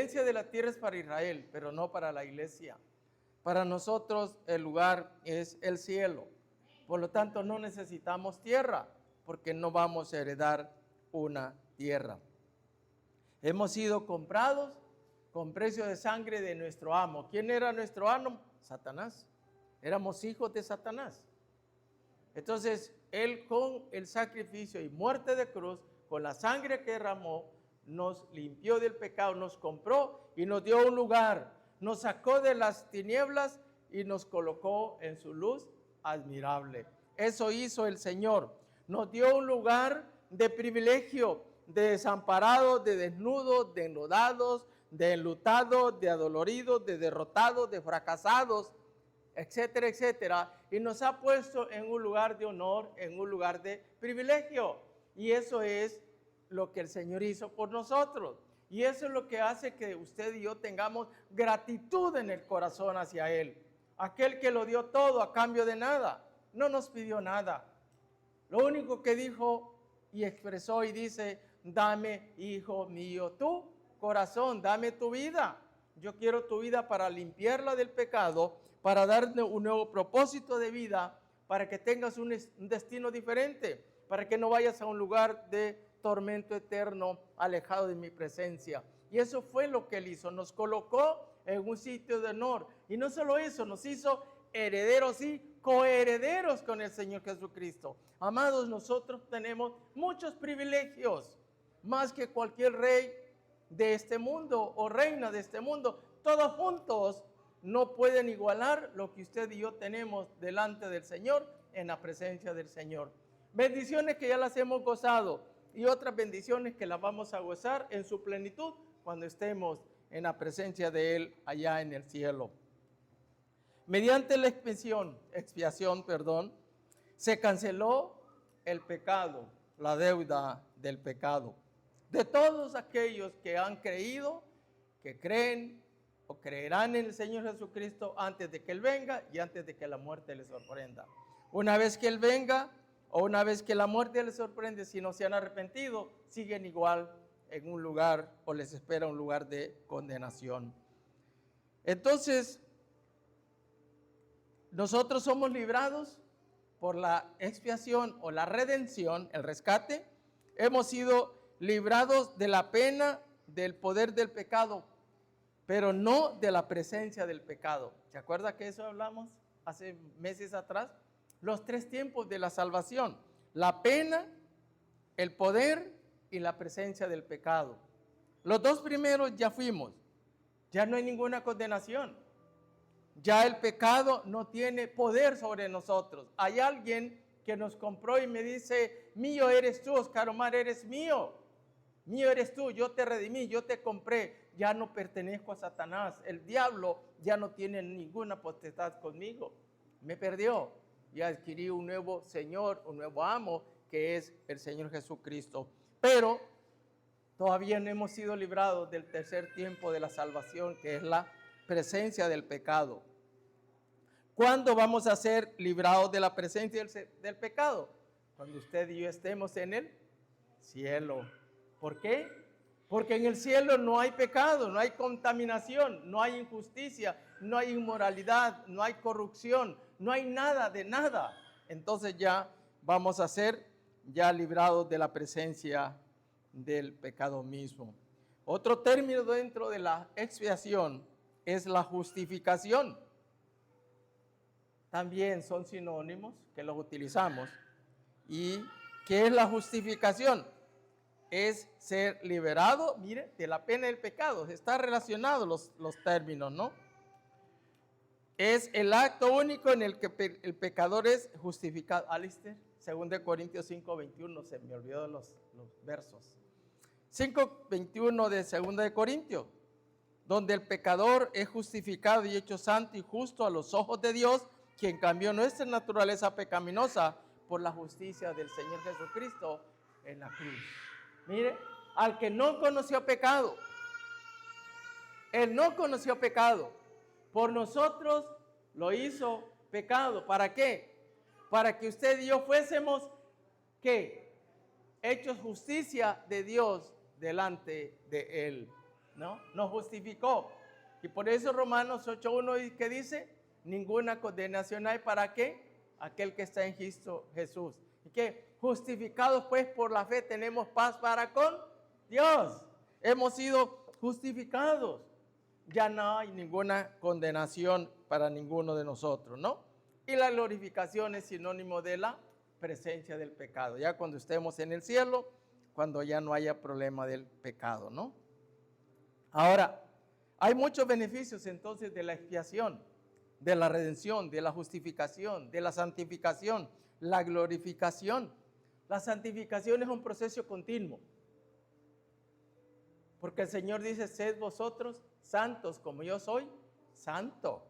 La herencia de la tierra es para Israel, pero no para la iglesia. Para nosotros el lugar es el cielo. Por lo tanto, no necesitamos tierra, porque no vamos a heredar una tierra. Hemos sido comprados con precio de sangre de nuestro amo. ¿Quién era nuestro amo? Satanás. Éramos hijos de Satanás. Entonces, él con el sacrificio y muerte de cruz, con la sangre que derramó, nos limpió del pecado, nos compró y nos dio un lugar. Nos sacó de las tinieblas y nos colocó en su luz admirable. Eso hizo el Señor. Nos dio un lugar de privilegio, de desamparados, de desnudos, de enlodados, de enlutados, de adoloridos, de derrotados, de fracasados, etcétera, etcétera. Y nos ha puesto en un lugar de honor, en un lugar de privilegio. Y eso es lo que el Señor hizo por nosotros. Y eso es lo que hace que usted y yo tengamos gratitud en el corazón hacia Él. Aquel que lo dio todo a cambio de nada, no nos pidió nada. Lo único que dijo y expresó y dice: dame, hijo mío, tu corazón, dame tu vida. Yo quiero tu vida para limpiarla del pecado, para darte un nuevo propósito de vida, para que tengas un destino diferente, para que no vayas a un lugar de tormento eterno, alejado de mi presencia. Y eso fue lo que Él hizo, nos colocó en un sitio de honor. Y no solo eso, nos hizo herederos y coherederos con el Señor Jesucristo. Amados, nosotros tenemos muchos privilegios, más que cualquier rey de este mundo o reina de este mundo. Todos juntos no pueden igualar lo que usted y yo tenemos delante del Señor, en la presencia del Señor. Bendiciones que ya las hemos gozado y otras bendiciones que las vamos a gozar en su plenitud cuando estemos en la presencia de Él allá en el cielo. Mediante la expiación, se canceló el pecado, la deuda del pecado. De todos aquellos que han creído, que creen o creerán en el Señor Jesucristo antes de que Él venga y antes de que la muerte les sorprenda. Una vez que Él venga o una vez que la muerte les sorprende, si no se han arrepentido, siguen igual en un lugar o les espera un lugar de condenación. Entonces, nosotros somos librados por la expiación o la redención, el rescate. Hemos sido librados de la pena, del poder del pecado, pero no de la presencia del pecado. ¿Se acuerda que eso hablamos hace meses atrás? Los tres tiempos de la salvación: la pena, el poder y la presencia del pecado. Los dos primeros ya fuimos, ya no hay ninguna condenación. Ya el pecado no tiene poder sobre nosotros. Hay alguien que nos compró y me dice: mío eres tú, Oscar Omar, eres mío. Mío eres tú, yo te redimí, yo te compré. Ya no pertenezco a Satanás. El diablo ya no tiene ninguna potestad conmigo. Me perdió. Ya adquirí un nuevo Señor, un nuevo amo, que es el Señor Jesucristo. Pero todavía no hemos sido librados del tercer tiempo de la salvación, que es la presencia del pecado. ¿Cuándo vamos a ser librados de la presencia del pecado? Cuando usted y yo estemos en el cielo. ¿Por qué? Porque en el cielo no hay pecado, no hay contaminación, no hay injusticia, no hay inmoralidad, no hay corrupción, no hay nada de nada. Entonces ya vamos a ser ya librados de la presencia del pecado mismo. Otro término dentro de la expiación es la justificación. También son sinónimos que los utilizamos. ¿Y qué es la justificación? Es ser liberado, mire, de la pena del pecado. Está relacionado los términos, ¿no? Es el acto único en el que el pecador es justificado. Alistair, 2 Corintios 5:21, se me olvidó los versos. 5:21 de 2 Corintios, donde el pecador es justificado y hecho santo y justo a los ojos de Dios, quien cambió nuestra naturaleza pecaminosa por la justicia del Señor Jesucristo en la cruz. Mire, al que no conoció pecado, Él no conoció pecado, por nosotros lo hizo pecado. ¿Para qué? Para que usted y yo fuésemos, ¿qué? Hechos justicia de Dios delante de Él. ¿no? Nos justificó. Y por eso Romanos 8:1, ¿qué dice? Ninguna condenación hay, ¿para qué? Aquel que está en Cristo Jesús. ¿Y qué? Justificados pues por la fe tenemos paz para con Dios. Hemos sido justificados. Ya no hay ninguna condenación para ninguno de nosotros, ¿no? Y la glorificación es sinónimo de la presencia del pecado. Ya cuando estemos en el cielo, cuando ya no haya problema del pecado, ¿no? Ahora, hay muchos beneficios entonces de la expiación, de la redención, de la justificación, de la santificación, la glorificación. La santificación es un proceso continuo. Porque el Señor dice, sed vosotros santos como yo soy santo.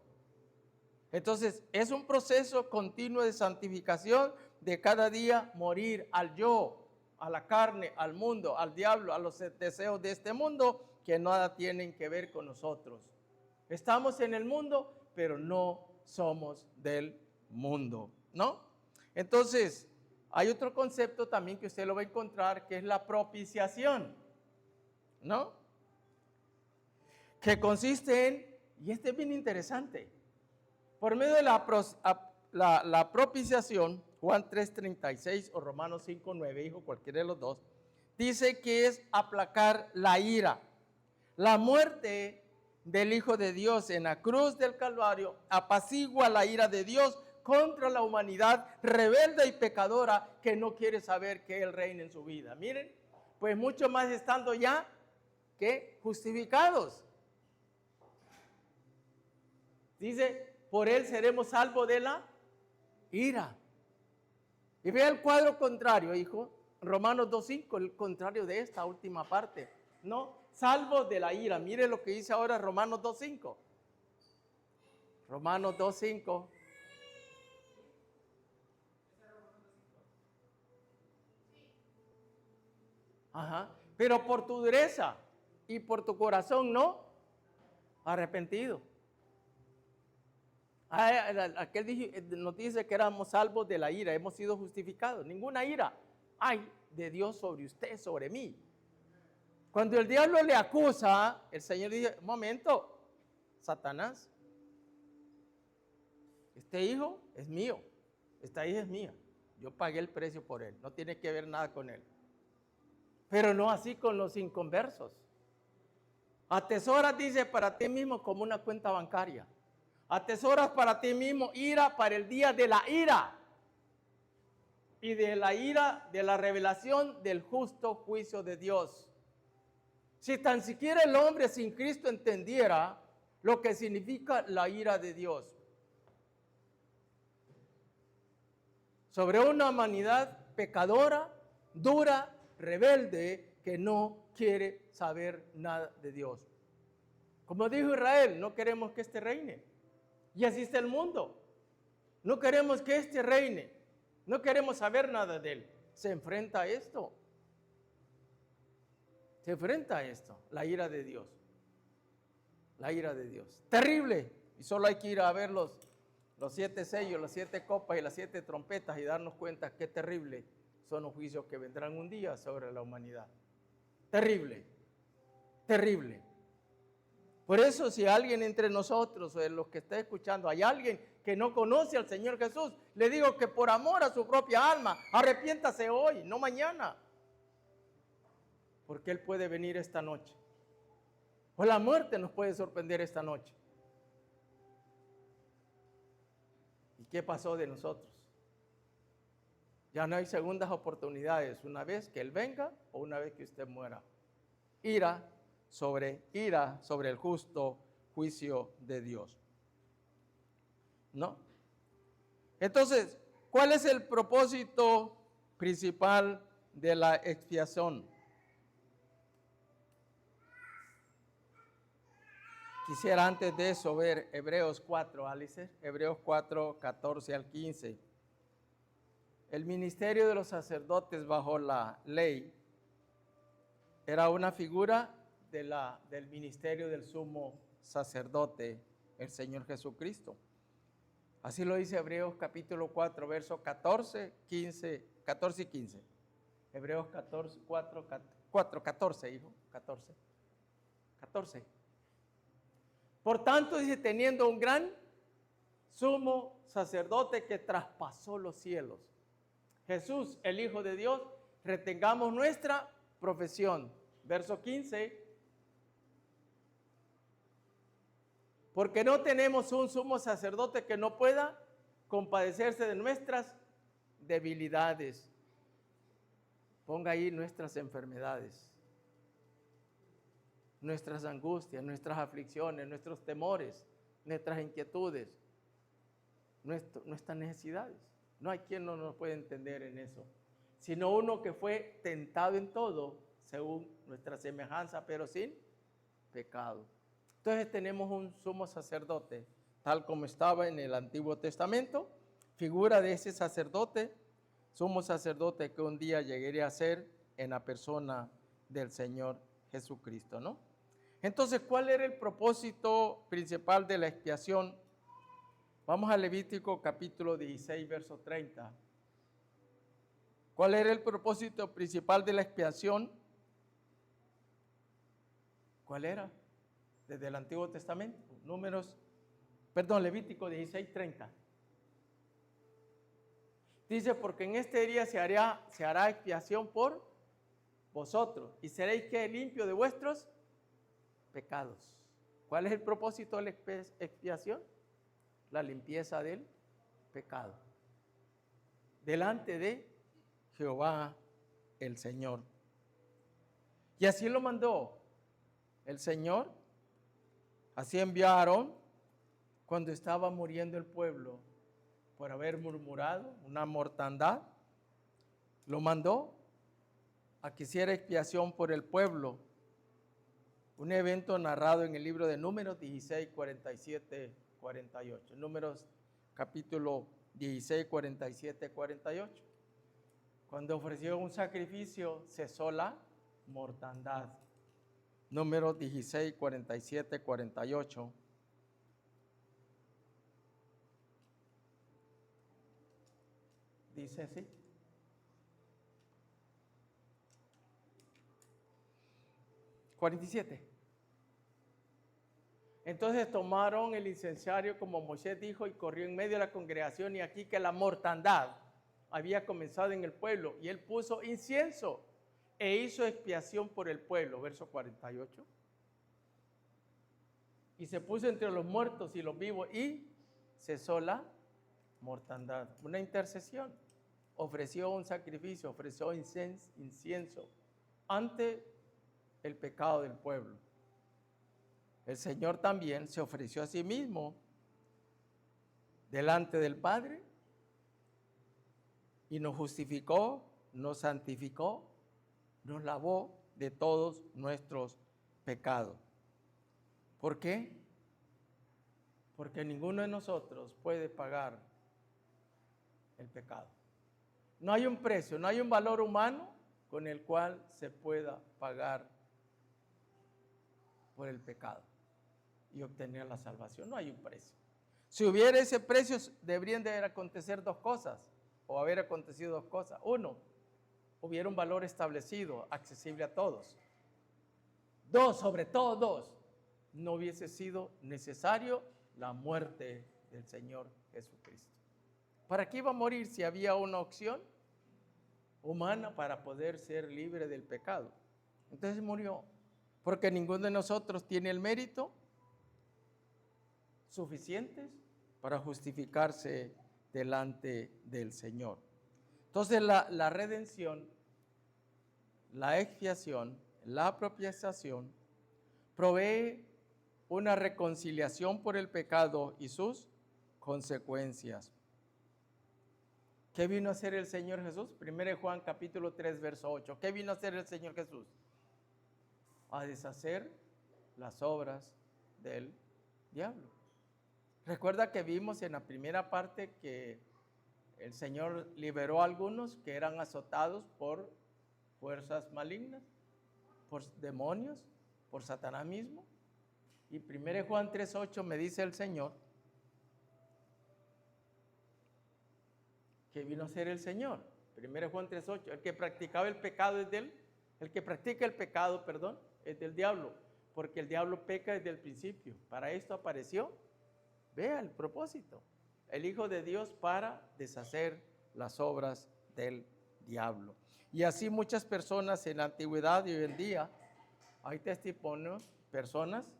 Entonces, es un proceso continuo de santificación, de cada día morir al yo, a la carne, al mundo, al diablo, a los deseos de este mundo que nada tienen que ver con nosotros. Estamos en el mundo, pero no somos del mundo, ¿no? Entonces, hay otro concepto también que usted lo va a encontrar, que es la propiciación, ¿no? Que consiste en, y este es bien interesante, por medio de la propiciación, Juan 3:36 o Romanos 5:9, hijo, cualquiera de los dos, dice que es aplacar la ira. La muerte del Hijo de Dios en la cruz del Calvario apacigua la ira de Dios contra la humanidad rebelde y pecadora que no quiere saber que Él reine en su vida. Miren, pues mucho más estando ya que justificados. Dice, por Él seremos salvos de la ira. Y vea el cuadro contrario, hijo, Romanos 2:5, el contrario de esta última parte, ¿no? Salvos de la ira. Mire lo que dice ahora Romanos 2:5. Romanos 2:5. Ajá. Pero por tu dureza y por tu corazón no arrepentido. Aquel nos dice que éramos salvos de la ira, hemos sido justificados. Ninguna ira hay de Dios sobre usted, sobre mí. Cuando el diablo le acusa, el Señor dice, un momento, Satanás, este hijo es mío, esta hija es mía, yo pagué el precio por él, no tiene que ver nada con él. Pero no así con los inconversos. Atesoras, dice, para ti mismo como una cuenta bancaria. Atesoras para ti mismo ira para el día de la ira. Y de la ira de la revelación del justo juicio de Dios. Si tan siquiera el hombre sin Cristo entendiera lo que significa la ira de Dios sobre una humanidad pecadora, dura, rebelde, que no quiere saber nada de Dios. Como dijo Israel, no queremos que este reine. Y así está el mundo. No queremos que este reine. No queremos saber nada de él. Se enfrenta a esto. Se enfrenta a esto, la ira de Dios. La ira de Dios. Terrible. Y solo hay que ir a ver los 7 sellos, las 7 copas y las 7 trompetas y darnos cuenta qué terrible son los juicios que vendrán un día sobre la humanidad. Terrible. Terrible. Por eso si alguien entre nosotros o de los que está escuchando, hay alguien que no conoce al Señor Jesús, le digo que por amor a su propia alma, arrepiéntase hoy, no mañana. Porque Él puede venir esta noche. O la muerte nos puede sorprender esta noche. ¿Y qué pasó de nosotros? Ya no hay segundas oportunidades, una vez que Él venga o una vez que usted muera. Ira sobre el justo juicio de Dios. ¿No? Entonces, ¿cuál es el propósito principal de la expiación? Quisiera antes de eso ver Hebreos 4, Alice, Hebreos 4, 14 al 15. El ministerio de los sacerdotes bajo la ley era una figura del ministerio del sumo sacerdote, el Señor Jesucristo. Así lo dice Hebreos capítulo 4, versos 14 y 15. Hebreos 14, 4, 14, hijo, 14. 14. Por tanto, dice, teniendo un gran sumo sacerdote que traspasó los cielos, Jesús, el Hijo de Dios, retengamos nuestra profesión. Verso 15. Porque no tenemos un sumo sacerdote que no pueda compadecerse de nuestras debilidades. Ponga ahí nuestras enfermedades, nuestras angustias, nuestras aflicciones, nuestros temores, nuestras inquietudes, nuestras necesidades. No hay quien no nos pueda entender en eso, sino uno que fue tentado en todo, según nuestra semejanza, pero sin pecado. Entonces tenemos un sumo sacerdote, tal como estaba en el Antiguo Testamento, figura de ese sacerdote, sumo sacerdote que un día llegaría a ser en la persona del Señor Jesucristo, ¿no? Entonces, ¿cuál era el propósito principal de la expiación? Vamos a Levítico capítulo 16, verso 30. ¿Cuál era el propósito principal de la expiación? ¿Cuál era? Desde el Antiguo Testamento, Levítico 16, 30. Dice, porque en este día se hará expiación por vosotros y seréis que limpio de vuestros pecados. ¿Cuál es el propósito de la expiación? La limpieza del pecado delante de Jehová el Señor. Y así lo mandó el Señor, así envió a Aarón cuando estaba muriendo el pueblo por haber murmurado, una mortandad, lo mandó a que hiciera expiación por el pueblo. Un evento narrado en el libro de Números 16, 47, 48. Números capítulo 16, 47, 48. Cuando ofreció un sacrificio, cesó la mortandad. Números 16, 47, 48. Dice así. (47) Entonces tomaron el incensario como Moisés dijo y corrió en medio de la congregación, y aquí que la mortandad había comenzado en el pueblo, y él puso incienso e hizo expiación por el pueblo. Verso 48. Y se puso entre los muertos y los vivos y cesó la mortandad. Una intercesión. Ofreció un sacrificio, ofreció incienso ante el pecado del pueblo. El Señor también se ofreció a sí mismo delante del Padre y nos justificó, nos santificó, nos lavó de todos nuestros pecados. ¿Por qué? Porque ninguno de nosotros puede pagar el pecado. No hay un precio, no hay un valor humano con el cual se pueda pagar por el pecado y obtener la salvación. No hay un precio. Si hubiera ese precio, deberían de acontecer dos cosas, o haber acontecido dos cosas. Uno, hubiera un valor establecido, accesible a todos. Dos, sobre todo dos, no hubiese sido necesario la muerte del Señor Jesucristo. ¿Para qué iba a morir si había una opción humana para poder ser libre del pecado? Entonces murió, porque ninguno de nosotros tiene el mérito suficientes para justificarse delante del Señor. Entonces la redención, la expiación, la apropiación provee una reconciliación por el pecado y sus consecuencias. ¿Qué vino a hacer el Señor Jesús? 1 Juan capítulo 3, verso 8. ¿Qué vino a hacer el Señor Jesús? A deshacer las obras del diablo. Recuerda que vimos en la primera parte que el Señor liberó a algunos que eran azotados por fuerzas malignas, por demonios, por Satanás mismo. Y 1 Juan 3:8 me dice el Señor que vino a ser el Señor. 1 Juan 3:8, el que practicaba el pecado es del, el que practica el pecado, es del diablo, porque el diablo peca desde el principio. Para esto apareció, vea el propósito, el Hijo de Dios para deshacer las obras del diablo. Y así muchas personas en la antigüedad y hoy en día, hay testimonios, personas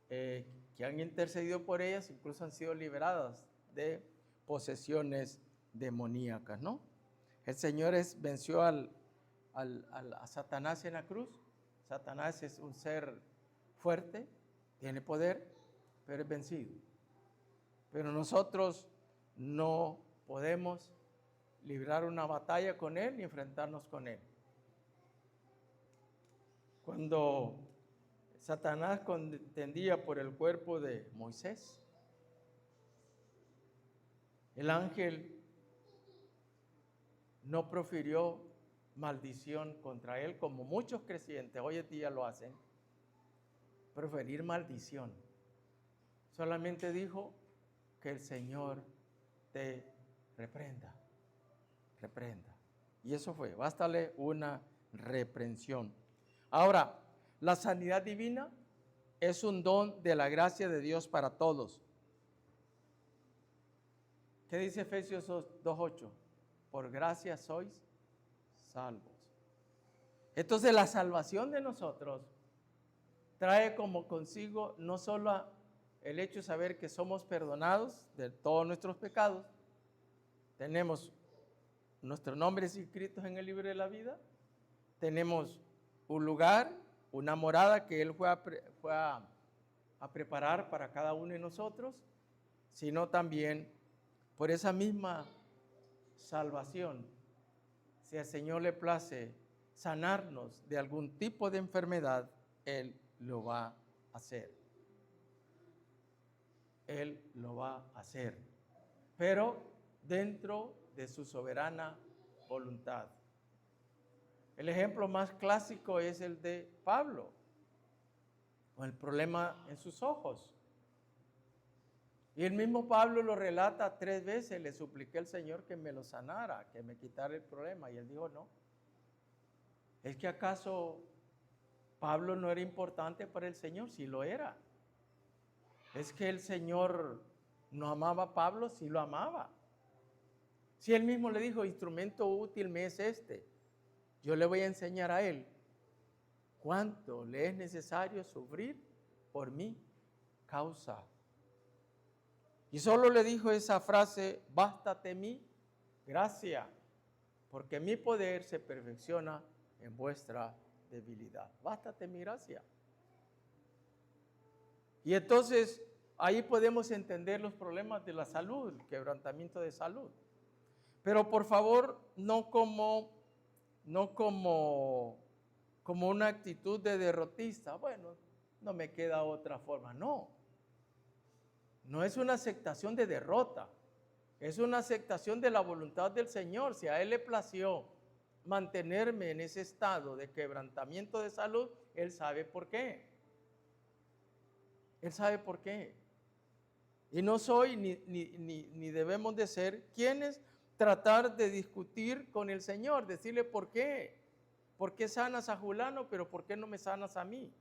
que han intercedido por ellas, incluso han sido liberadas de posesiones demoníacas, ¿no? El Señor venció a Satanás en la cruz. Satanás es un ser fuerte, tiene poder, pero es vencido. Pero nosotros no podemos librar una batalla con él ni enfrentarnos con él. Cuando Satanás contendía por el cuerpo de Moisés, el ángel no profirió maldición contra él, como muchos creyentes hoy en día lo hacen, proferir maldición. Solamente dijo que el Señor te reprenda, reprenda. Y eso fue, bástale una reprensión. Ahora, la sanidad divina es un don de la gracia de Dios para todos. ¿Qué dice Efesios 2:8? Por gracia sois salvos. Entonces la salvación de nosotros trae como consigo no solo el hecho de saber que somos perdonados de todos nuestros pecados, tenemos nuestros nombres inscritos en el libro de la vida, tenemos un lugar, una morada que Él fue a preparar para cada uno de nosotros, sino también por esa misma salvación, si al Señor le place sanarnos de algún tipo de enfermedad, Él lo va a hacer. Él lo va a hacer, pero dentro de su soberana voluntad. El ejemplo más clásico es el de Pablo, con el problema en sus ojos. Y el mismo Pablo lo relata 3 veces, le supliqué al Señor que me lo sanara, que me quitara el problema. Y él dijo, no. ¿Es que acaso Pablo no era importante para el Señor? Sí lo era. ¿Es que el Señor no amaba a Pablo? Sí lo amaba. Si él mismo le dijo, instrumento útil me es este. Yo le voy a enseñar a él cuánto le es necesario sufrir por mi causa. Y solo le dijo esa frase, bástate mi gracia, porque mi poder se perfecciona en vuestra debilidad. Bástate mi gracia. Y entonces ahí podemos entender los problemas de la salud, el quebrantamiento de salud. Pero por favor, no como una actitud de derrotista. Bueno, no me queda otra forma. No. No es una aceptación de derrota, es una aceptación de la voluntad del Señor. Si a Él le plació mantenerme en ese estado de quebrantamiento de salud, Él sabe por qué. Él sabe por qué. Y no soy ni debemos de ser quienes tratar de discutir con el Señor, decirle por qué. ¿Por qué sanas a Julano, pero por qué no me sanas a mí?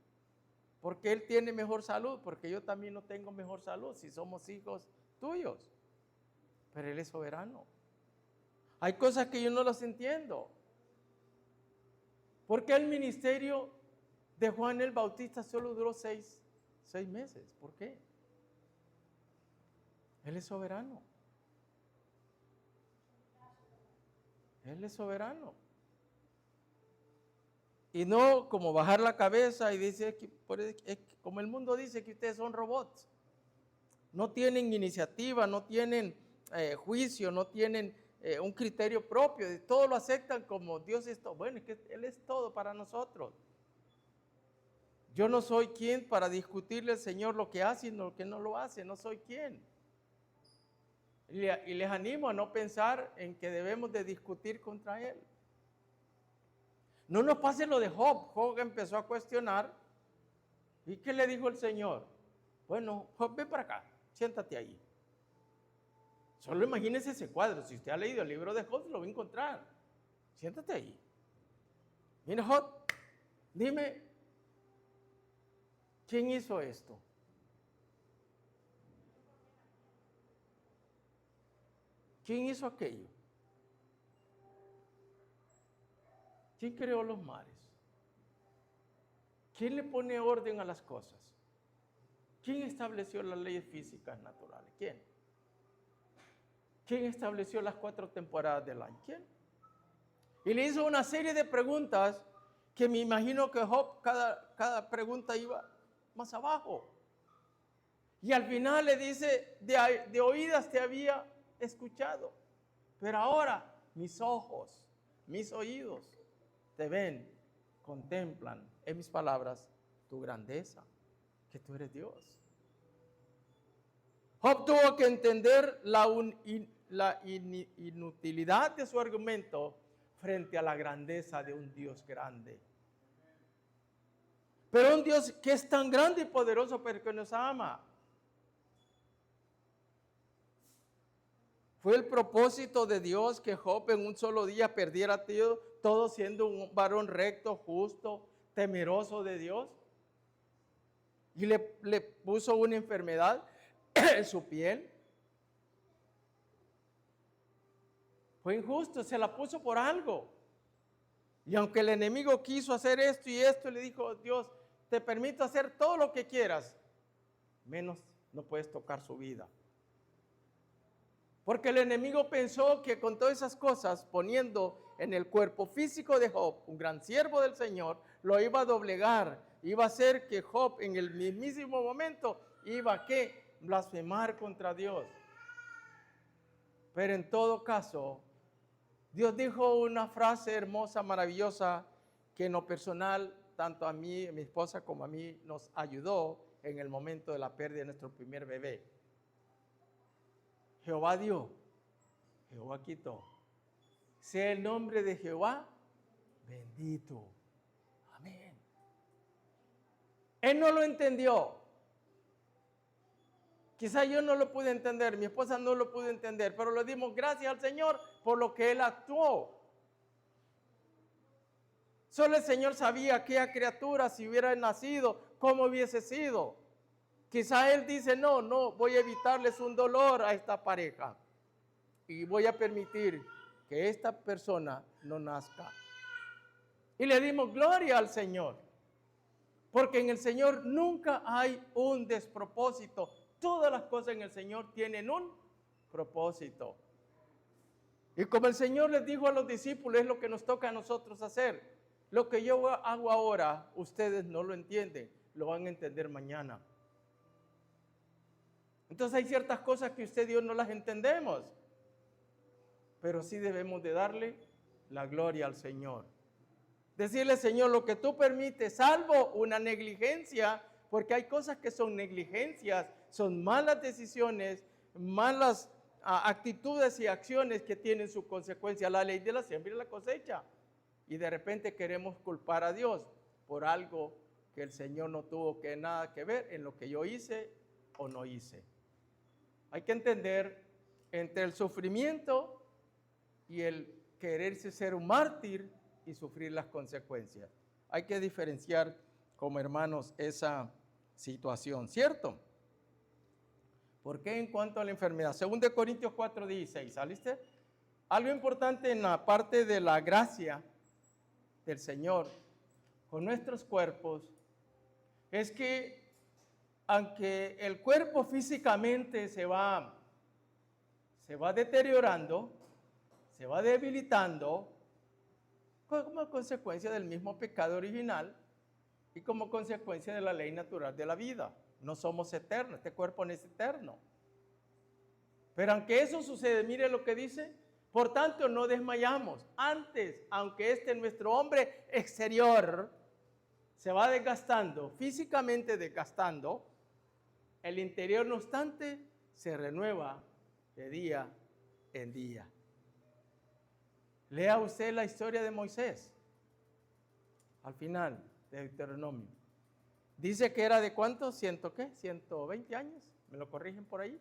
Porque él tiene mejor salud, porque yo también no tengo mejor salud, si somos hijos tuyos. Pero Él es soberano. Hay cosas que yo no las entiendo. ¿Por qué el ministerio de Juan el Bautista solo duró 6 meses? ¿Por qué? Él es soberano. Él es soberano. Y no como bajar la cabeza y decir, como el mundo dice que ustedes son robots. No tienen iniciativa, no tienen juicio, no tienen un criterio propio. Todo lo aceptan como Dios es todo. Bueno, es que Él es todo para nosotros. Yo no soy quien para discutirle al Señor lo que hace y lo que no lo hace. No soy quien. Y les animo a no pensar en que debemos de discutir contra Él. No nos pase lo de Job. Job empezó a cuestionar. ¿Y qué le dijo el Señor? Bueno, Job, ven para acá, siéntate ahí. Solo imagínese ese cuadro. Si usted ha leído el libro de Job, lo va a encontrar. Siéntate ahí. Mira, Job, dime, ¿Quién hizo esto? ¿Quién hizo aquello? ¿Quién creó los mares? ¿Quién le pone orden a las cosas? ¿Quién estableció las leyes físicas naturales? ¿Quién? ¿Quién estableció las 4 temporadas del año? ¿Quién? Y le hizo una serie de preguntas que me imagino que Job, cada pregunta iba más abajo. Y al final le dice, de oídas te había escuchado, pero ahora mis ojos, mis oídos te ven, contemplan, en mis palabras, tu grandeza, que tú eres Dios. Job tuvo que entender la inutilidad de su argumento frente a la grandeza de un Dios grande. Pero un Dios que es tan grande y poderoso, pero que nos ama. Fue el propósito de Dios que Job en un solo día perdiera todo siendo un varón recto, justo, temeroso de Dios. Y le puso una enfermedad en su piel. Fue injusto, se la puso por algo. Y aunque el enemigo quiso hacer esto y esto, le dijo, Dios, te permito hacer todo lo que quieras, menos no puedes tocar su vida. Porque el enemigo pensó que con todas esas cosas, poniendo en el cuerpo físico de Job, un gran siervo del Señor, lo iba a doblegar, iba a hacer que Job en el mismísimo momento iba a blasfemar contra Dios. Pero en todo caso, Dios dijo una frase hermosa, maravillosa, que en lo personal, tanto a mí, a mi esposa, como a mí, nos ayudó en el momento de la pérdida de nuestro primer bebé. Jehová dio, Jehová quitó. Sea el nombre de Jehová bendito. Amén. Él no lo entendió. Quizá yo no lo pude entender, mi esposa no lo pudo entender, pero le dimos gracias al Señor por lo que Él actuó. Solo el Señor sabía aquella criatura, si hubiera nacido, cómo hubiese sido. Quizá Él dice, no, voy a evitarles un dolor a esta pareja y voy a permitir que esta persona no nazca. Y le dimos gloria al Señor, porque en el Señor nunca hay un despropósito. Todas las cosas en el Señor tienen un propósito. Y como el Señor les dijo a los discípulos, es lo que nos toca a nosotros hacer. Lo que yo hago ahora, ustedes no lo entienden, lo van a entender mañana. Entonces hay ciertas cosas que usted y yo no las entendemos, pero sí debemos de darle la gloria al Señor. Decirle, Señor, lo que tú permites, salvo una negligencia, porque hay cosas que son negligencias, son malas decisiones, malas actitudes y acciones que tienen su consecuencia, la ley de la siembra y la cosecha. Y de repente queremos culpar a Dios por algo que el Señor no tuvo nada que ver en lo que yo hice o no hice. Hay que entender entre el sufrimiento y el quererse ser un mártir y sufrir las consecuencias. Hay que diferenciar como hermanos esa situación, ¿cierto? ¿Por qué en cuanto a la enfermedad? 2 Corintios 4:16, ¿saliste? Algo importante en la parte de la gracia del Señor con nuestros cuerpos es que aunque el cuerpo físicamente se va deteriorando, se va debilitando como consecuencia del mismo pecado original y como consecuencia de la ley natural de la vida. No somos eternos, este cuerpo no es eterno. Pero aunque eso sucede, mire lo que dice, por tanto no desmayamos. Antes, aunque nuestro hombre exterior se va desgastando, físicamente desgastando, el interior no obstante se renueva de día en día. Lea usted la historia de Moisés, al final de Deuteronomio. Dice que era de ¿cuántos? ¿120 años? ¿Me lo corrigen por ahí?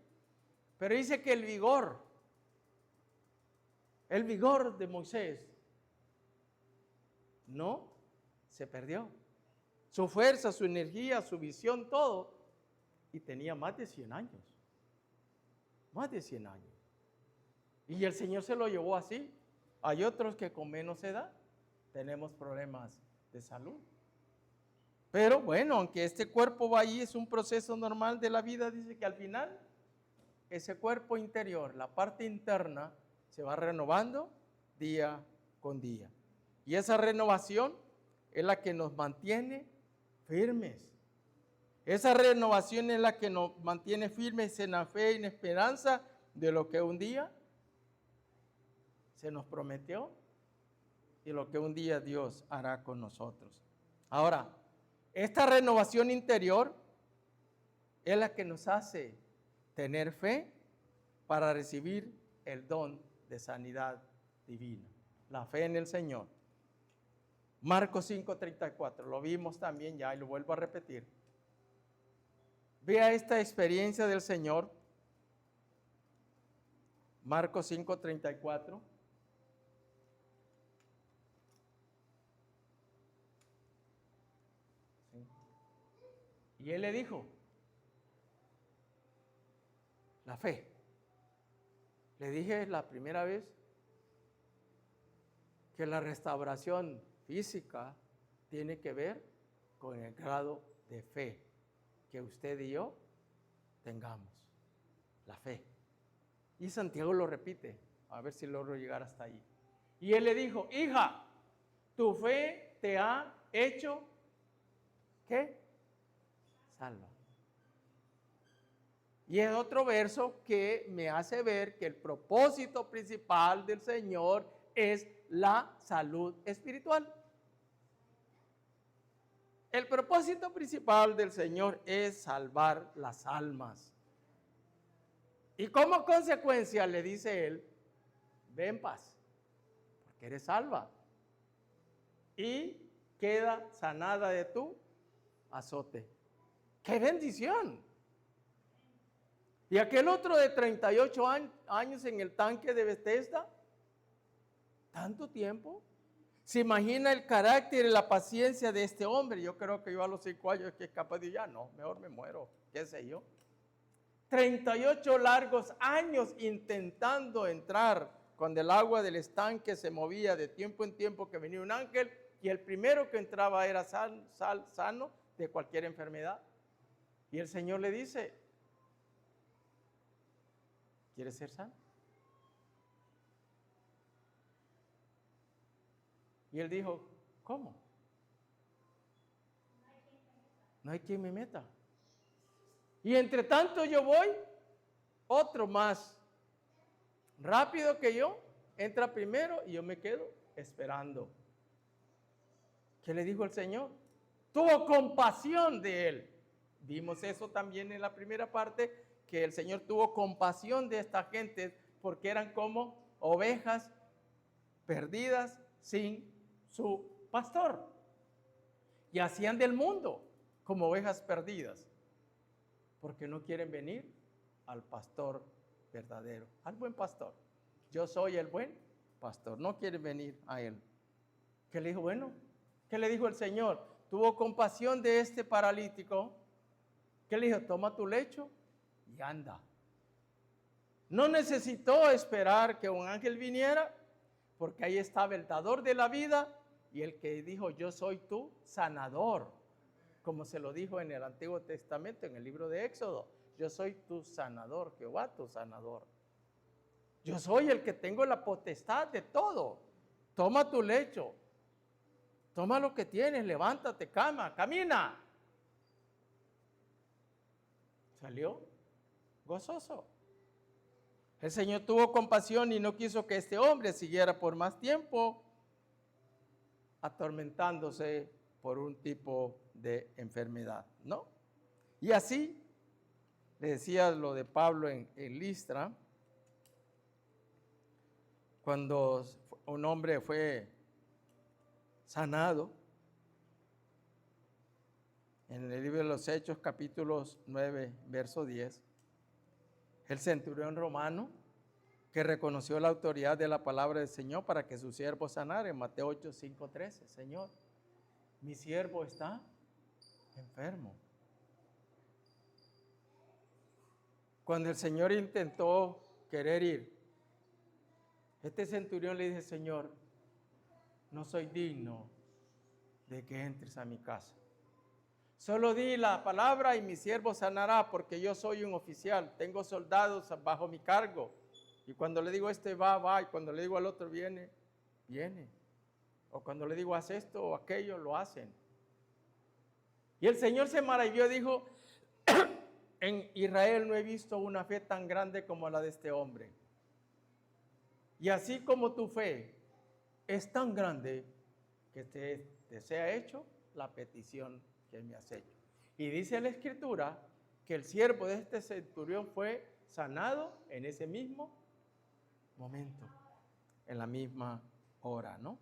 Pero dice que el vigor de Moisés no se perdió. su fuerza, su energía, su visión, todo. Y tenía más de 100 años. Más de 100 años. Y el Señor se lo llevó así. Hay otros que con menos edad tenemos problemas de salud. Pero bueno, aunque este cuerpo va ahí, es un proceso normal de la vida, dice que al final ese cuerpo interior, la parte interna, se va renovando día con día. Y esa renovación es la que nos mantiene firmes. Esa renovación es la que nos mantiene firmes en la fe y en esperanza de lo que un día se nos prometió y lo que un día Dios hará con nosotros. Ahora, esta renovación interior es la que nos hace tener fe para recibir el don de sanidad divina. La fe en el Señor. Marcos 5:34, lo vimos también ya y lo vuelvo a repetir. Vea esta experiencia del Señor. Marcos 5:34. Y él le dijo, la fe. Le dije la primera vez que la restauración física tiene que ver con el grado de fe que usted y yo tengamos. La fe. Y Santiago lo repite, a ver si logro llegar hasta ahí. Y él le dijo, hija, tu fe te ha hecho, ¿qué? Salva. Y es otro verso que me hace ver que el propósito principal del Señor es la salud espiritual. El propósito principal del Señor es salvar las almas. Y como consecuencia le dice él, ve en paz, porque eres salva. Y queda sanada de tu azote. ¡Qué bendición! Y aquel otro de 38 años en el tanque de Bethesda, ¿tanto tiempo? ¿Se imagina el carácter y la paciencia de este hombre? Yo creo que yo a los 5 años que es capaz de ya no, mejor me muero, qué sé yo. 38 largos años intentando entrar cuando el agua del estanque se movía de tiempo en tiempo que venía un ángel y el primero que entraba era sano de cualquier enfermedad. Y el Señor le dice, ¿quieres ser sano? Y él dijo, ¿cómo? No hay quien me meta. Y entre tanto yo voy, otro más rápido que yo, entra primero y yo me quedo esperando. ¿Qué le dijo el Señor? Tuvo compasión de él. Vimos eso también en la primera parte, que el Señor tuvo compasión de esta gente porque eran como ovejas perdidas sin su pastor. Y hacían del mundo como ovejas perdidas porque no quieren venir al pastor verdadero, al buen pastor. Yo soy el buen pastor, no quieren venir a él. ¿Qué le dijo? Bueno, ¿qué le dijo el Señor? Tuvo compasión de este paralítico. ¿Qué le dijo? Toma tu lecho y anda. No necesitó esperar que un ángel viniera, porque ahí estaba el dador de la vida y el que dijo, yo soy tu sanador, como se lo dijo en el Antiguo Testamento, en el libro de Éxodo. Yo soy tu sanador, Jehová tu sanador. Yo soy el que tengo la potestad de todo. Toma tu lecho, toma lo que tienes, levántate, camina. Salió gozoso. El Señor tuvo compasión y no quiso que este hombre siguiera por más tiempo atormentándose por un tipo de enfermedad, ¿no? Y así, le decía lo de Pablo en Listra, cuando un hombre fue sanado, en el libro de los Hechos, capítulos 9, verso 10, el centurión romano que reconoció la autoridad de la palabra del Señor para que su siervo sanara, en Mateo 8, 5, 13, Señor, mi siervo está enfermo. Cuando el Señor intentó querer ir, este centurión le dice: Señor, no soy digno de que entres a mi casa. Solo di la palabra y mi siervo sanará, porque yo soy un oficial, tengo soldados bajo mi cargo. Y cuando le digo este va, va, y cuando le digo al otro viene, viene. O cuando le digo haz esto o aquello, lo hacen. Y el Señor se maravilló y dijo: en Israel no he visto una fe tan grande como la de este hombre. Y así como tu fe es tan grande, que te sea hecho la petición que me has hecho. Y dice la Escritura que el siervo de este centurión fue sanado en ese mismo momento, en la misma hora, ¿no?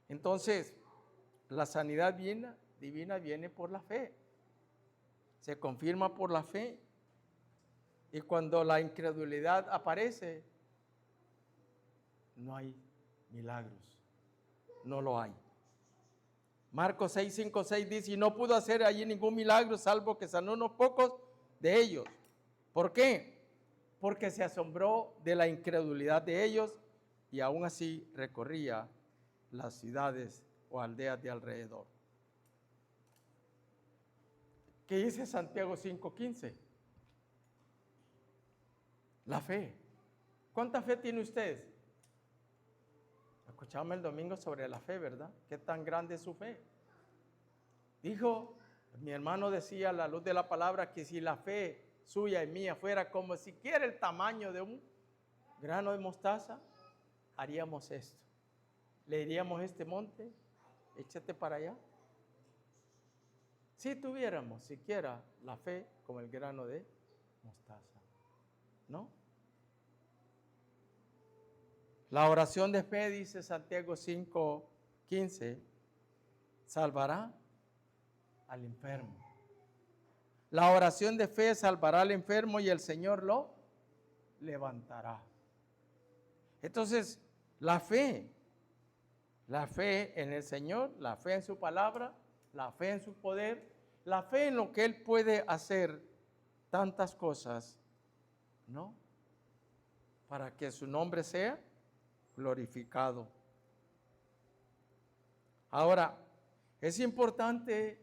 Entonces, la sanidad divina viene por la fe. Se confirma por la fe. Y cuando la incredulidad aparece, no hay milagros. No lo hay. Marcos 6, 5, 6 dice: y no pudo hacer allí ningún milagro, salvo que sanó unos pocos de ellos. ¿Por qué? Porque se asombró de la incredulidad de ellos, y aún así recorría las ciudades o aldeas de alrededor. ¿Qué dice Santiago 5:15? La fe. ¿Cuánta fe tiene usted? Escuchamos el domingo sobre la fe, ¿verdad? ¿Qué tan grande es su fe? Dijo, mi hermano decía a la luz de la palabra, que si la fe suya y mía fuera como siquiera el tamaño de un grano de mostaza, haríamos esto. Le diríamos a este monte: échate para allá. Si tuviéramos siquiera la fe como el grano de mostaza, ¿no? La oración de fe, dice Santiago 5:15, salvará al enfermo. La oración de fe salvará al enfermo y el Señor lo levantará. Entonces, la fe en el Señor, la fe en su palabra, la fe en su poder, la fe en lo que Él puede hacer tantas cosas, ¿no? Para que su nombre sea glorificado. Ahora, es importante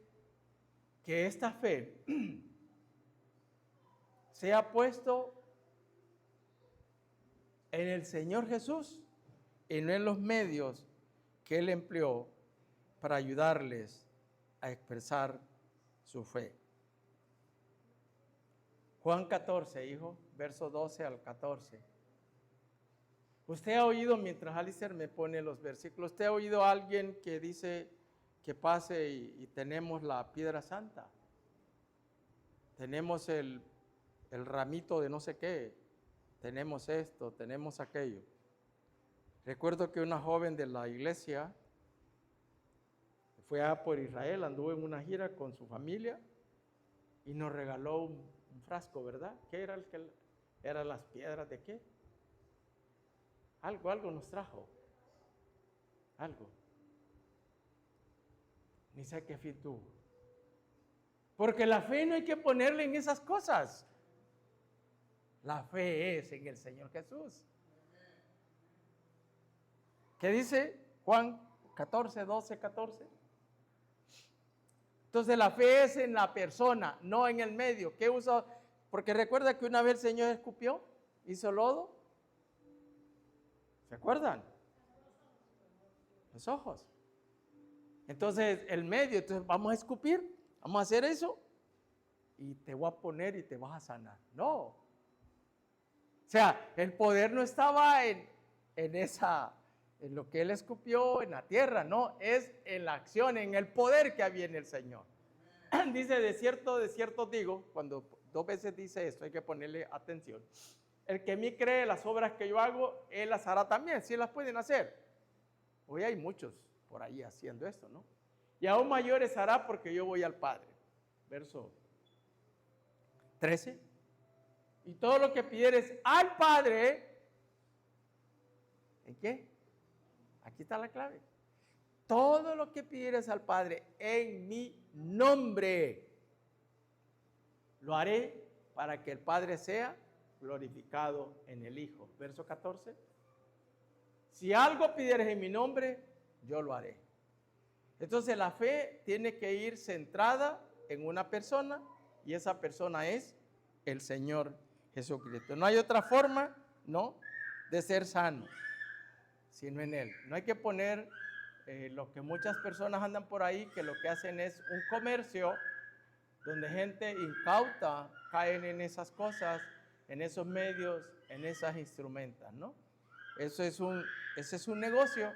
que esta fe sea puesto en el Señor Jesús y no en los medios que Él empleó para ayudarles a expresar su fe. Juan 14, hijo, verso 12 al 14. Usted ha oído, mientras Alicer me pone los versículos, usted ha oído a alguien que dice que pase y tenemos la piedra santa. Tenemos el ramito de no sé qué. Tenemos esto, tenemos aquello. Recuerdo que una joven de la iglesia fue a por Israel, anduvo en una gira con su familia y nos regaló un frasco, ¿verdad? ¿Qué era el que eran las piedras de qué? Algo nos trajo. Algo. Ni sé qué fin tuvo. Porque la fe no hay que ponerle en esas cosas. La fe es en el Señor Jesús. ¿Qué dice Juan 14, 12, 14? Entonces la fe es en la persona, no en el medio. ¿Qué usa? Porque recuerda que una vez el Señor escupió, hizo lodo. ¿Se acuerdan? Los ojos. Entonces el medio, entonces vamos a escupir, vamos a hacer eso y te voy a poner y te vas a sanar. No. O sea, el poder no estaba en lo que Él escupió en la tierra, no, es en la acción, en el poder que había en el Señor. Dice, de cierto digo, cuando 2 veces dice esto, hay que ponerle atención. El que en mí cree, las obras que yo hago, Él las hará también, si las pueden hacer. Hoy hay muchos por ahí haciendo esto, ¿no? Y aún mayores hará porque yo voy al Padre. Verso 13. Y todo lo que pidieres al Padre, ¿en qué? Aquí está la clave. todo lo que pidieres al Padre en mi nombre, lo haré para que el Padre sea glorificado en el Hijo. Verso 14. Si algo pidieres en mi nombre, yo lo haré. Entonces la fe tiene que ir centrada en una persona y esa persona es el Señor Jesucristo. No hay otra forma, ¿no?, de ser sano, sino en Él. No hay que poner lo que muchas personas andan por ahí, que lo que hacen es un comercio donde gente incauta caen en esas cosas, en esos medios, en esas instrumentos, ¿no? Ese es un negocio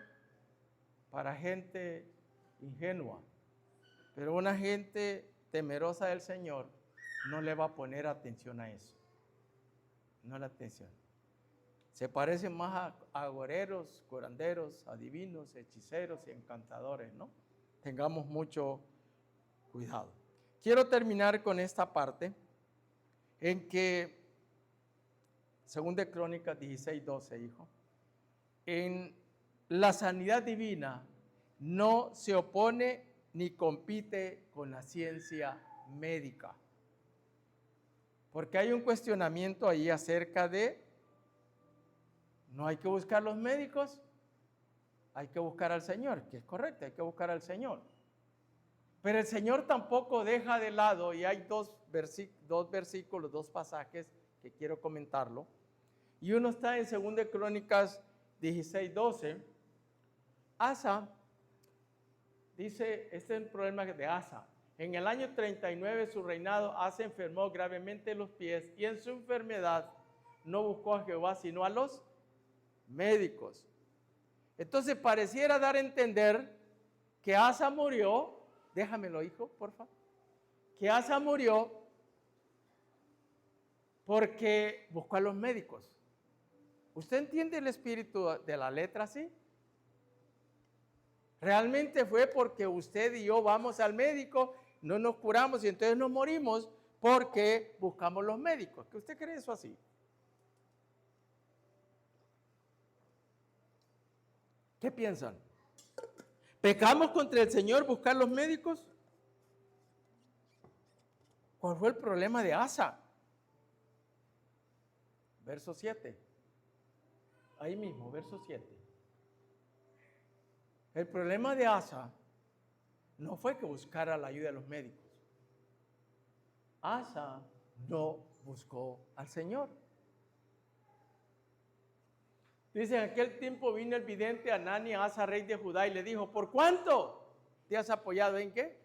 para gente ingenua, pero una gente temerosa del Señor no le va a poner atención a eso. No la atención. Se parecen más a agoreros, curanderos, adivinos, hechiceros y encantadores, ¿no? Tengamos mucho cuidado. Quiero terminar con esta parte en que, según de Crónicas 16:12, hijo, en la sanidad divina no se opone ni compite con la ciencia médica. Porque hay un cuestionamiento ahí acerca de, no hay que buscar los médicos, hay que buscar al Señor, que es correcto, hay que buscar al Señor. Pero el Señor tampoco deja de lado, y hay dos versículos, dos pasajes que quiero comentarlo. Y uno está en 2 Crónicas 16:12. Asa, dice, este es el problema de Asa. En el año 39 de su reinado, Asa enfermó gravemente los pies y en su enfermedad no buscó a Jehová sino a los médicos. Entonces pareciera dar a entender que Asa murió, déjamelo hijo, por favor, que Asa murió porque buscó a los médicos. ¿Usted entiende el espíritu de la letra así? Realmente fue porque usted y yo vamos al médico, no nos curamos y entonces nos morimos porque buscamos los médicos. ¿Qué usted cree eso así? ¿Qué piensan? ¿Pecamos contra el Señor buscar los médicos? ¿Cuál fue el problema de Asa? Verso 7. Ahí mismo, verso 7. El problema de Asa no fue que buscara la ayuda de los médicos. Asa no buscó al Señor. Dice, en aquel tiempo vino el vidente Hanani a Asa, rey de Judá, y le dijo, ¿por cuánto te has apoyado? ¿En qué?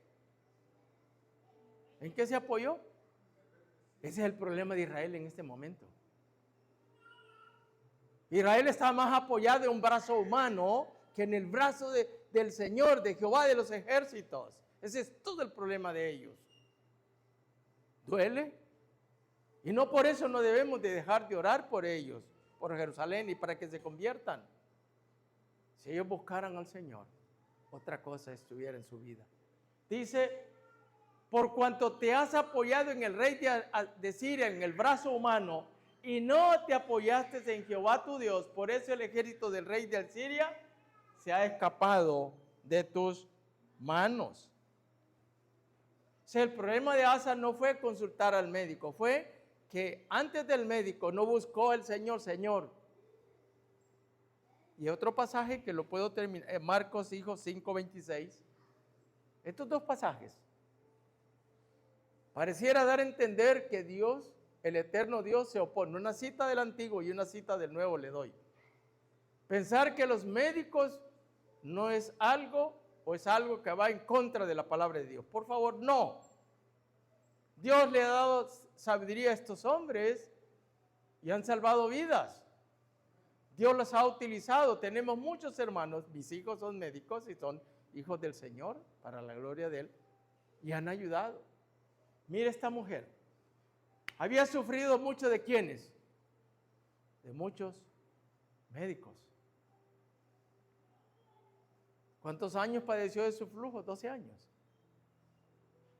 ¿En qué se apoyó? Ese es el problema de Israel en este momento. Israel está más apoyado en un brazo humano que en el brazo del Señor, de Jehová de los ejércitos. Ese es todo el problema de ellos. ¿Duele? Y no por eso no debemos de dejar de orar por ellos, por Jerusalén y para que se conviertan. Si ellos buscaran al Señor, otra cosa estuviera en su vida. Dice, por cuanto te has apoyado en el rey de Siria, en el brazo humano, y no te apoyaste en Jehová tu Dios, por eso el ejército del rey de Siria se ha escapado de tus manos. O sea, el problema de Asa no fue consultar al médico, fue que antes del médico no buscó al Señor. Y otro pasaje que lo puedo terminar, Marcos, hijo, 5:26. Estos dos pasajes pareciera dar a entender que Dios, el eterno Dios, se opone. Una cita del Antiguo y una cita del Nuevo le doy. Pensar que los médicos no es algo o es algo que va en contra de la palabra de Dios. Por favor, no. Dios le ha dado sabiduría a estos hombres y han salvado vidas. Dios los ha utilizado. Tenemos muchos hermanos, mis hijos son médicos y son hijos del Señor para la gloria de Él y han ayudado. Mire esta mujer. Había sufrido mucho de ¿quiénes? De muchos médicos. ¿Cuántos años padeció de su flujo? 12 años.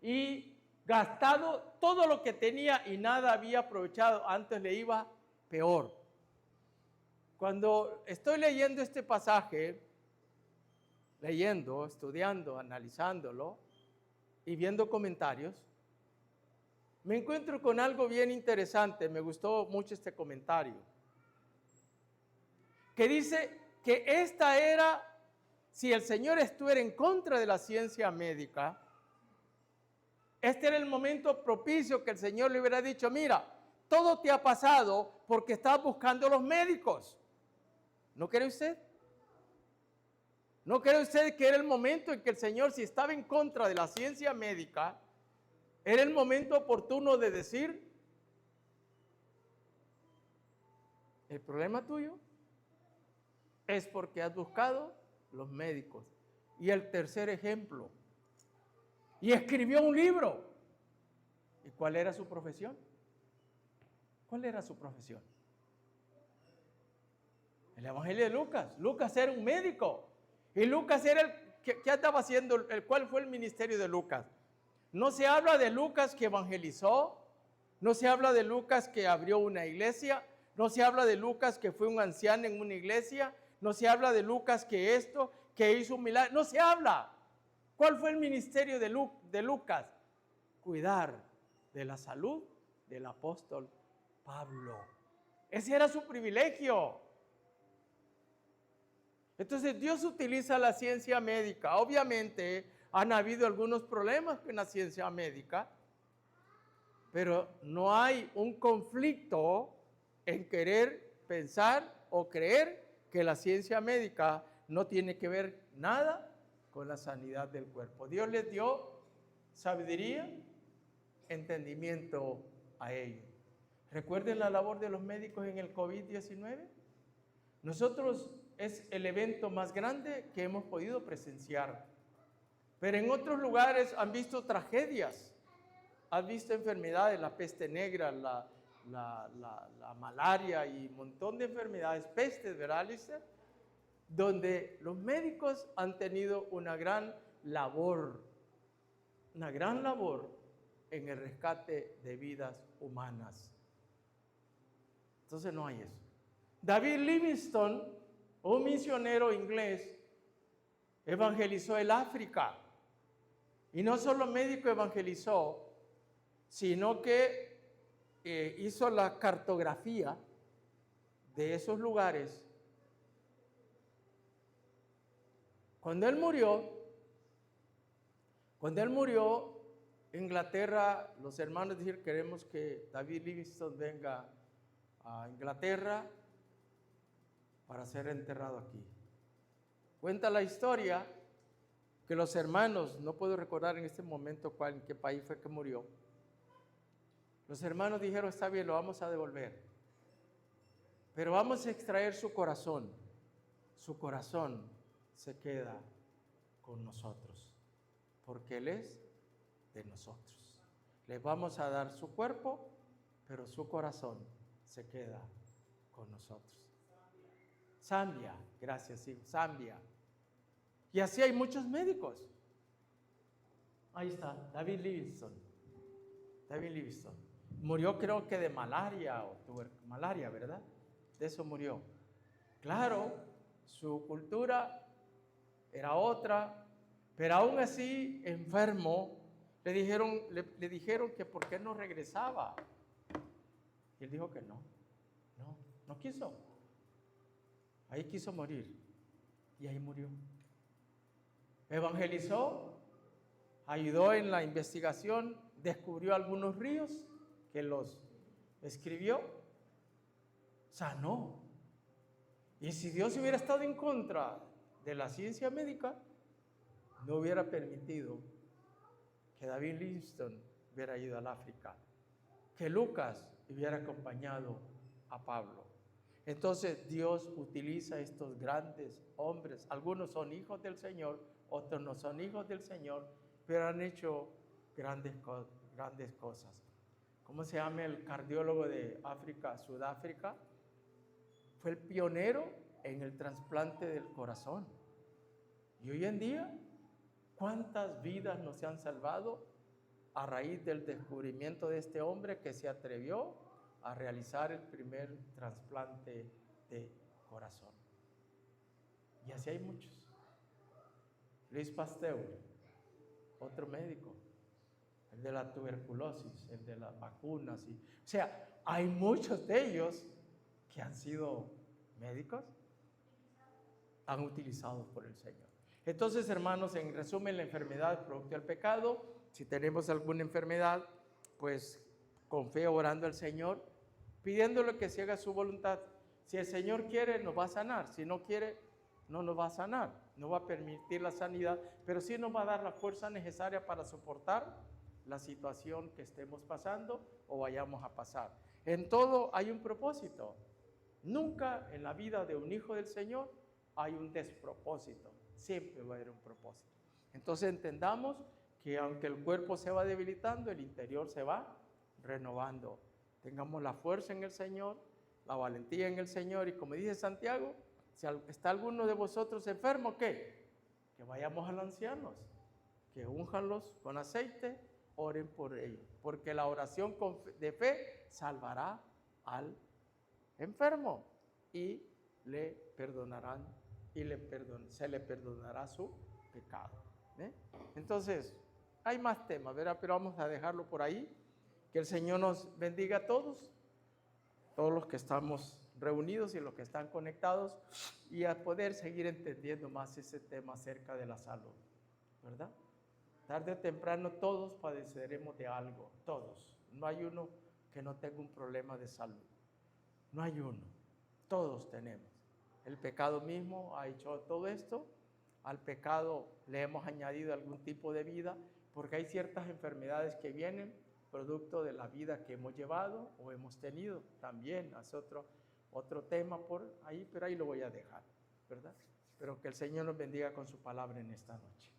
Y gastado todo lo que tenía y nada había aprovechado. Antes le iba peor. Cuando estoy leyendo este pasaje, leyendo, estudiando, analizándolo y viendo comentarios, me encuentro con algo bien interesante. Me gustó mucho este comentario, que dice que esta era, si el Señor estuviera en contra de la ciencia médica, este era el momento propicio que el Señor le hubiera dicho: mira, todo te ha pasado porque estás buscando los médicos. ¿No cree usted? ¿No cree usted que era el momento en que el Señor, si estaba en contra de la ciencia médica, era el momento oportuno de decir: el problema tuyo es porque has buscado los médicos? Y el tercer ejemplo, y escribió un libro. ¿Y cuál era su profesión? ¿Cuál era su profesión? El Evangelio de Lucas. Lucas era un médico. Y Lucas era el que estaba haciendo, ¿cuál fue el ministerio de Lucas? No se habla de Lucas que evangelizó, no se habla de Lucas que abrió una iglesia, no se habla de Lucas que fue un anciano en una iglesia, no se habla de Lucas que esto, que hizo un milagro, no se habla. ¿Cuál fue el ministerio de Lucas? Cuidar de la salud del apóstol Pablo. Ese era su privilegio. Entonces Dios utiliza la ciencia médica. Obviamente han habido algunos problemas con la ciencia médica, pero no hay un conflicto en querer pensar o creer que la ciencia médica no tiene que ver nada con la sanidad del cuerpo. Dios les dio sabiduría, entendimiento a ellos. ¿Recuerden la labor de los médicos en el COVID-19? Nosotros es el evento más grande que hemos podido presenciar. Pero en otros lugares han visto tragedias, han visto enfermedades, la peste negra, la malaria y un montón de enfermedades, pestes, ¿verdad, Alicia? Donde los médicos han tenido una gran labor en el rescate de vidas humanas. Entonces no hay eso. David Livingstone, un misionero inglés, evangelizó el África. Y no solo médico evangelizó, sino que hizo la cartografía de esos lugares. Cuando él murió, Inglaterra, los hermanos dijeron: queremos que David Livingstone venga a Inglaterra para ser enterrado aquí. Cuenta la historia que los hermanos, no puedo recordar en este momento en qué país fue que murió, los hermanos dijeron: está bien, lo vamos a devolver, pero vamos a extraer su corazón se queda con nosotros, porque Él es de nosotros. Les vamos a dar su cuerpo, pero su corazón se queda con nosotros. Zambia, gracias, sí, Zambia. Y así hay muchos médicos. Ahí está, David Livingstone. Murió, creo que de malaria, malaria, ¿verdad? De eso murió. Claro, su cultura era otra, pero aún así, enfermo, le dijeron que por qué no regresaba. Y él dijo que no quiso. Ahí quiso morir y ahí murió. Evangelizó, ayudó en la investigación, descubrió algunos ríos que los escribió, sanó. Y si Dios hubiera estado en contra de la ciencia médica, no hubiera permitido que David Livingstone hubiera ido al África, que Lucas hubiera acompañado a Pablo. Entonces Dios utiliza estos grandes hombres. Algunos son hijos del Señor, otros no son hijos del Señor, pero han hecho grandes cosas. ¿Cómo se llama el cardiólogo de África, Sudáfrica? Fue el pionero en el trasplante del corazón. Y hoy en día, ¿cuántas vidas no se han salvado a raíz del descubrimiento de este hombre que se atrevió a realizar el primer trasplante de corazón? Y así hay muchos. Luis Pasteur, otro médico, el de la tuberculosis, el de las vacunas. O sea, hay muchos de ellos que han sido médicos, han utilizado por el Señor. Entonces, hermanos, en resumen, la enfermedad es producto del pecado. Si tenemos alguna enfermedad, pues con fe orando al Señor, pidiéndole que se haga su voluntad. Si el Señor quiere, nos va a sanar. Si no quiere, no nos va a sanar. No va a permitir la sanidad, pero sí nos va a dar la fuerza necesaria para soportar la situación que estemos pasando o vayamos a pasar. En todo hay un propósito. Nunca en la vida de un hijo del Señor hay un despropósito. Siempre va a haber un propósito. Entonces entendamos que aunque el cuerpo se va debilitando, el interior se va renovando. Tengamos la fuerza en el Señor, la valentía en el Señor, y como dice Santiago, si está alguno de vosotros enfermo, ¿qué? Que vayamos a los ancianos, que únjanlos con aceite, oren por ellos, porque la oración de fe salvará al enfermo y le perdonarán y se le perdonará su pecado. Entonces, hay más temas, ¿verdad? Pero vamos a dejarlo por ahí. Que el Señor nos bendiga a todos los que estamos reunidos y los que están conectados, y a poder seguir entendiendo más ese tema acerca de la salud, ¿verdad? Tarde o temprano todos padeceremos de algo, todos. No hay uno que no tenga un problema de salud. No hay uno. Todos tenemos. El pecado mismo ha hecho todo esto. Al pecado le hemos añadido algún tipo de vida, porque hay ciertas enfermedades que vienen producto de la vida que hemos llevado o hemos tenido. También hace otro tema por ahí, pero ahí lo voy a dejar, ¿verdad? Pero que el Señor nos bendiga con su palabra en esta noche.